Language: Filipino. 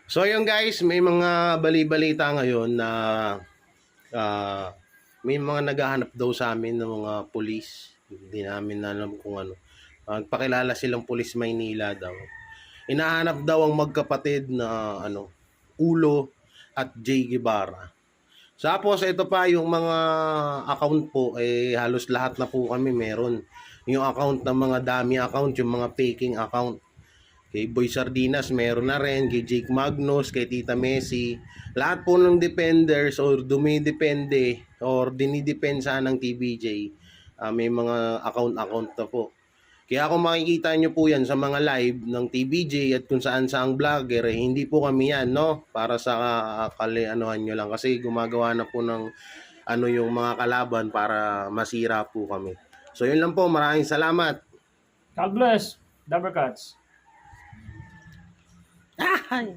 So yun guys, may mga bali-balita ngayon na may mga naghahanap daw sa amin ng mga pulis. Hindi namin alam kung ano. Nagpakilala silang pulis Maynila daw. Inahanap daw ang magkapatid na Ulo at Jay Guevara. Tapos ito pa yung mga account po halos lahat na po kami meron. Yung account ng mga dummy account, yung mga faking account. Kay Boy Sardinas meron na rin, kay Jake Magnus, kay Tita Messi. Lahat po ng defenders or dumidepende or dinidepensa ng TBJ, may mga account-account na po. Kaya kung makikita nyo po yan sa mga live ng TBJ at kung saan saang vlogger, hindi po kami yan, no? Para sa kalianuhan nyo lang. Kasi gumagawa na po ng yung mga kalaban para masira po kami. So yun lang po, maraming salamat. God bless. Dabber Cats. Ah!